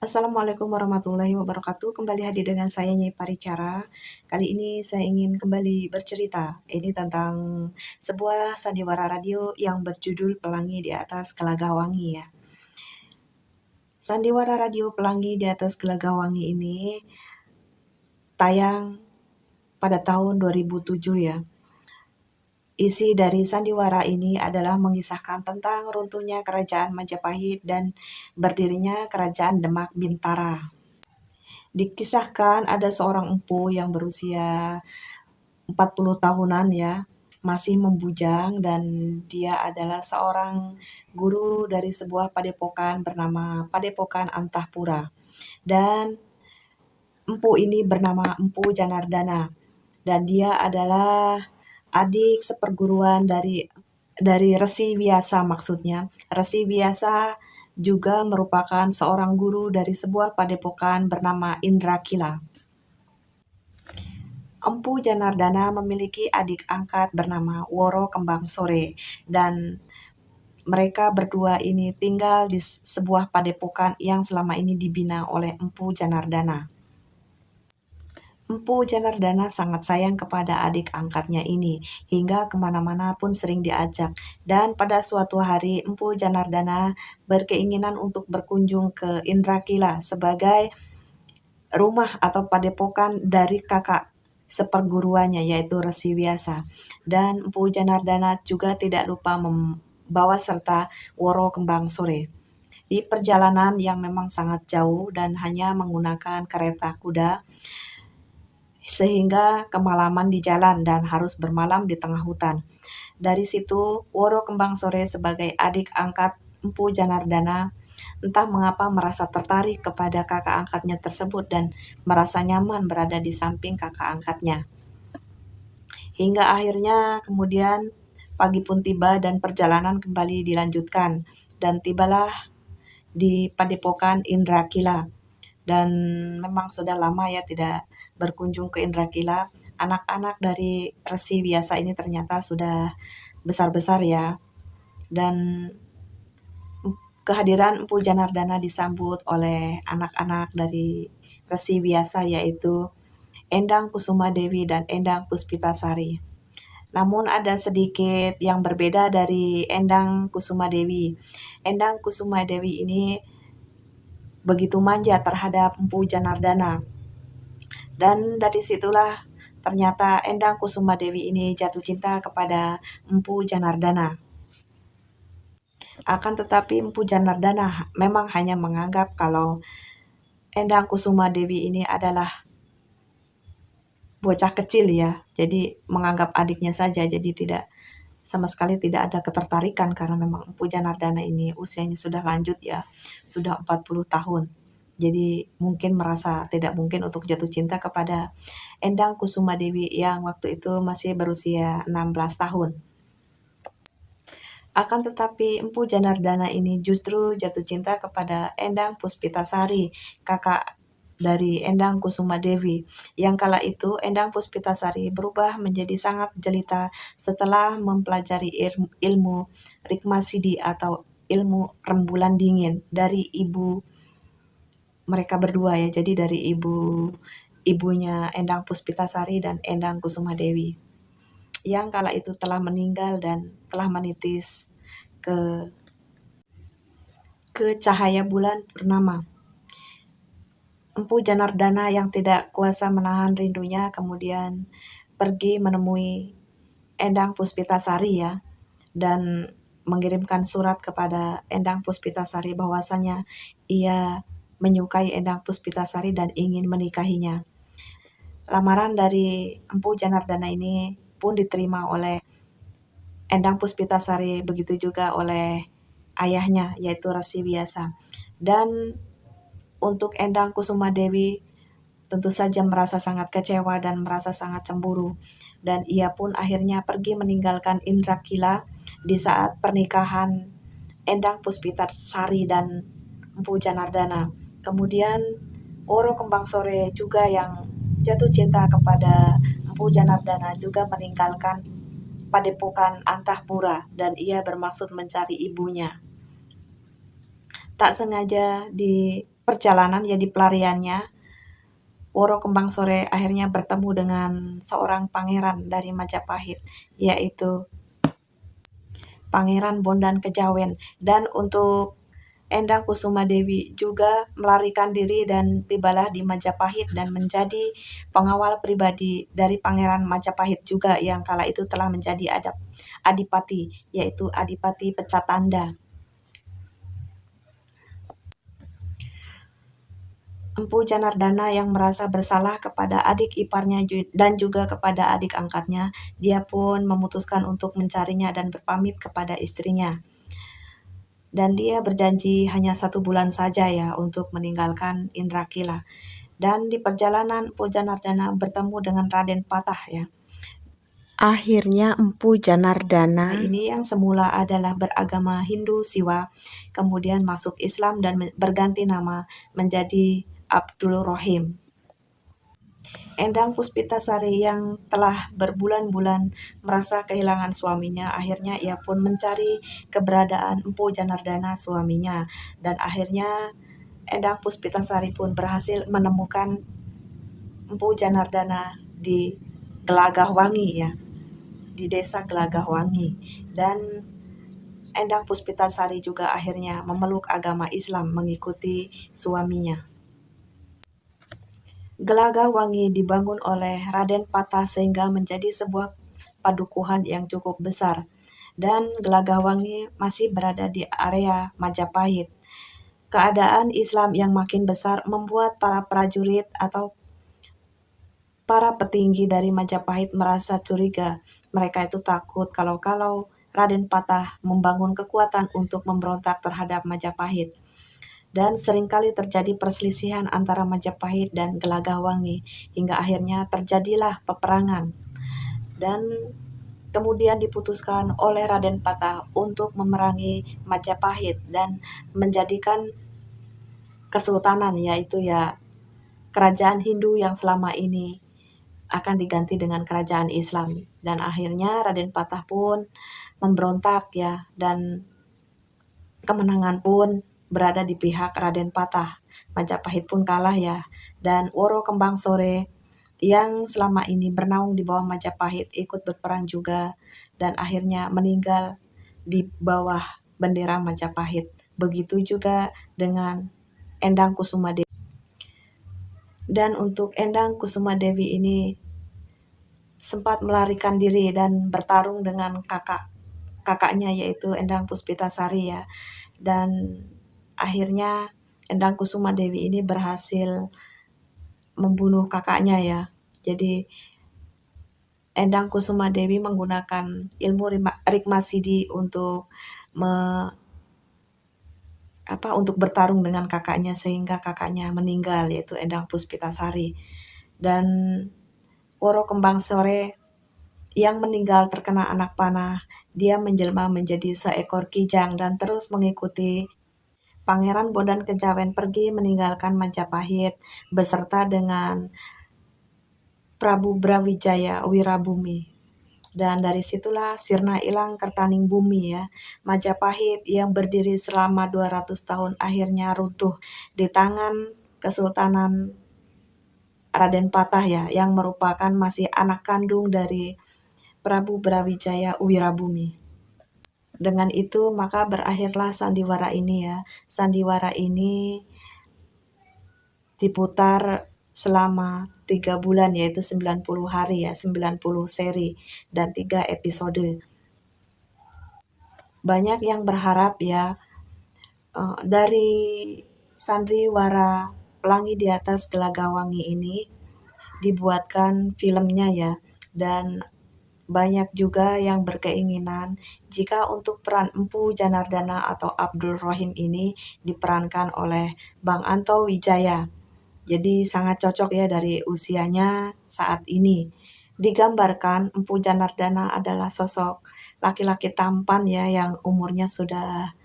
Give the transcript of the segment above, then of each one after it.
Assalamualaikum warahmatullahi wabarakatuh. Kembali hadir dengan saya Nyai Paricara. Kali ini saya ingin kembali bercerita. Ini tentang sebuah sandiwara radio yang berjudul Pelangi di Atas Gelagawangi ya. Sandiwara radio Pelangi di Atas Gelagawangi ini tayang pada tahun 2007 ya. Isi dari sandiwara ini adalah mengisahkan tentang runtuhnya kerajaan Majapahit dan berdirinya kerajaan Demak Bintara. Dikisahkan ada seorang empu yang berusia 40 tahunan ya, masih membujang dan dia adalah seorang guru dari sebuah padepokan bernama Padepokan Antahpura. Dan empu ini bernama Empu Janardana dan dia adalah adik seperguruan dari Resi Biasa maksudnya. Resi Biasa juga merupakan seorang guru dari sebuah padepokan bernama Indrakila. Empu Janardana memiliki adik angkat bernama Woro Kembang Sore dan mereka berdua ini tinggal di sebuah padepokan yang selama ini dibina oleh Empu Janardana. Empu Janardana sangat sayang kepada adik angkatnya ini, hingga kemana-mana pun sering diajak. Dan pada suatu hari, Empu Janardana berkeinginan untuk berkunjung ke Indrakila sebagai rumah atau padepokan dari kakak seperguruannya, yaitu Resi Biasa. Dan Empu Janardana juga tidak lupa membawa serta Woro Kembang Sore. Di perjalanan yang memang sangat jauh dan hanya menggunakan kereta kuda, sehingga kemalaman di jalan dan harus bermalam di tengah hutan. Dari situ, Woro Kembang Sore sebagai adik angkat Empu Janardana entah mengapa merasa tertarik kepada kakak angkatnya tersebut dan merasa nyaman berada di samping kakak angkatnya. Hingga akhirnya kemudian pagi pun tiba dan perjalanan kembali dilanjutkan dan tibalah di Padepokan Indrakila. Dan memang sudah lama ya tidak berkunjung ke Indrakila. Anak-anak dari Resi Biasa ini ternyata sudah besar-besar ya. Dan kehadiran Empu Janardana disambut oleh anak-anak dari Resi Biasa yaitu Endang Kusuma Dewi dan Endang Puspitasari. Namun ada sedikit yang berbeda dari Endang Kusuma Dewi. Endang Kusuma Dewi ini begitu manja terhadap Empu Janardana. Dan dari situlah ternyata Endang Kusuma Dewi ini jatuh cinta kepada Empu Janardana. Akan tetapi Empu Janardana memang hanya menganggap kalau Endang Kusuma Dewi ini adalah bocah kecil ya. Jadi menganggap adiknya saja, jadi tidak sama sekali tidak ada ketertarikan karena memang Empu Janardana ini usianya sudah lanjut ya, sudah 40 tahun. Jadi mungkin merasa tidak mungkin untuk jatuh cinta kepada Endang Kusuma Dewi yang waktu itu masih berusia 16 tahun. Akan tetapi Empu Janardana ini justru jatuh cinta kepada Endang Puspitasari, kakak dari Endang Kusuma Dewi. Yang kala itu Endang Puspitasari berubah menjadi sangat jelita setelah mempelajari ilmu Rikmasidi atau ilmu rembulan dingin dari ibu mereka berdua ya. Jadi dari ibunya Endang Puspitasari dan Endang Kusuma Dewi yang kala itu telah meninggal dan telah menitis ke cahaya bulan purnama. Empu Janardana yang tidak kuasa menahan rindunya kemudian pergi menemui Endang Puspitasari ya, dan mengirimkan surat kepada Endang Puspitasari bahwasanya ia menyukai Endang Puspitasari dan ingin menikahinya. Lamaran dari Empu Janardana ini pun diterima oleh Endang Puspitasari, begitu juga oleh ayahnya yaitu Resi Biasa. Dan untuk Endang Kusuma Dewi tentu saja merasa sangat kecewa dan merasa sangat cemburu. Dan ia pun akhirnya pergi meninggalkan Indrakila di saat pernikahan Endang Puspitasari dan Empu Janardana. Kemudian Woro Kembang Sore juga yang jatuh cinta kepada Empu Janardana juga meninggalkan Padepokan Antahpura dan ia bermaksud mencari ibunya. Tak sengaja di perjalanan ya di pelariannya, Woro Kembang Sore akhirnya bertemu dengan seorang pangeran dari Majapahit, yaitu Pangeran Bondan Kejawen. Dan untuk Endang Kusuma Dewi juga melarikan diri dan tibalah di Majapahit dan menjadi pengawal pribadi dari Pangeran Majapahit juga yang kala itu telah menjadi adipati, yaitu Adipati Pecatanda. Empu Janardana yang merasa bersalah kepada adik iparnya dan juga kepada adik angkatnya, dia pun memutuskan untuk mencarinya dan berpamit kepada istrinya. Dan dia berjanji hanya 1 bulan saja ya untuk meninggalkan Indrakila. Dan di perjalanan Empu Janardana bertemu dengan Raden Patah ya. Akhirnya Empu Janardana ini yang semula adalah beragama Hindu Siwa, kemudian masuk Islam dan berganti nama menjadi Abdul Rohim. Endang Puspitasari yang telah berbulan-bulan merasa kehilangan suaminya, akhirnya ia pun mencari keberadaan Empu Janardana suaminya. Dan akhirnya Endang Puspitasari pun berhasil menemukan Empu Janardana di Gelagahwangi ya, di desa Gelagahwangi. Dan Endang Puspitasari juga akhirnya memeluk agama Islam mengikuti suaminya. Gelagahwangi dibangun oleh Raden Patah sehingga menjadi sebuah padukuhan yang cukup besar. Dan Gelagahwangi masih berada di area Majapahit. Keadaan Islam yang makin besar membuat para prajurit atau para petinggi dari Majapahit merasa curiga. Mereka itu takut kalau Raden Patah membangun kekuatan untuk memberontak terhadap Majapahit. Dan seringkali terjadi perselisihan antara Majapahit dan Gelagahwangi hingga akhirnya terjadilah peperangan. Dan kemudian diputuskan oleh Raden Patah untuk memerangi Majapahit dan menjadikan kesultanan, yaitu ya kerajaan Hindu yang selama ini akan diganti dengan kerajaan Islam. Dan akhirnya Raden Patah pun memberontak ya, dan kemenangan pun berada di pihak Raden Patah. Majapahit pun kalah ya. Dan Woro Kembang Sore yang selama ini bernaung di bawah Majapahit ikut berperang juga dan akhirnya meninggal di bawah bendera Majapahit. Begitu juga dengan Endang Kusuma Dewi. Dan untuk Endang Kusuma Dewi ini sempat melarikan diri dan bertarung dengan kakaknya yaitu Endang Puspitasari ya. Dan akhirnya Endang Kusuma Dewi ini berhasil membunuh kakaknya ya. Jadi Endang Kusuma Dewi menggunakan ilmu Rikmasidi untuk untuk bertarung dengan kakaknya sehingga kakaknya meninggal, yaitu Endang Puspitasari. Dan Woro Kembang Sore yang meninggal terkena anak panah, dia menjelma menjadi seekor kijang dan terus mengikuti Pangeran Bondan Kejawen pergi meninggalkan Majapahit beserta dengan Prabu Brawijaya Wirabumi. Dan dari situlah sirna ilang kertaning bumi ya. Majapahit yang berdiri selama 200 tahun akhirnya runtuh di tangan Kesultanan Raden Patah ya, yang merupakan masih anak kandung dari Prabu Brawijaya Wirabumi. Dengan itu maka berakhirlah sandiwara ini ya. Sandiwara ini diputar selama 3 bulan yaitu 90 hari ya, 90 seri dan 3 episode. Banyak yang berharap ya dari sandiwara Pelangi di Atas Gelagahwangi ini dibuatkan filmnya ya, dan banyak juga yang berkeinginan jika untuk peran Empu Janardana atau Abdul Rohim ini diperankan oleh Bang Anto Wijaya. Jadi sangat cocok ya dari usianya saat ini. Digambarkan Empu Janardana adalah sosok laki-laki tampan ya yang umurnya sudah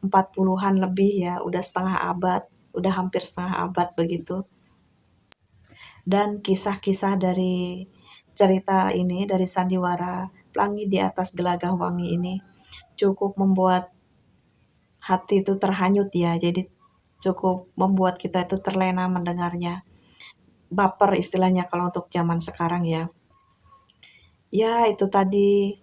40-an lebih ya, udah setengah abad, udah hampir setengah abad begitu. Dan kisah-kisah dari cerita ini, dari sandiwara Pelangi di Atas Gelagahwangi ini cukup membuat hati itu terhanyut ya. Jadi cukup membuat kita itu terlena mendengarnya. Baper istilahnya kalau untuk zaman sekarang ya. Ya, itu tadi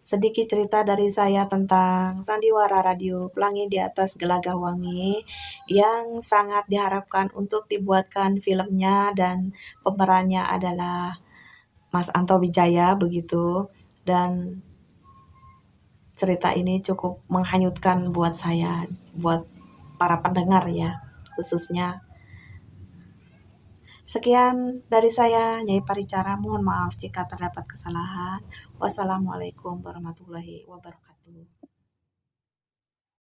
sedikit cerita dari saya tentang Sandiwara Radio Pelangi di Atas Gelagah Wangi yang sangat diharapkan untuk dibuatkan filmnya dan pemerannya adalah Mas Anto Wijaya begitu. Dan cerita ini cukup menghanyutkan buat saya, buat para pendengar ya, khususnya. Sekian dari saya, Nyai Paricara. Mohon maaf jika terdapat kesalahan. Wassalamualaikum warahmatullahi wabarakatuh.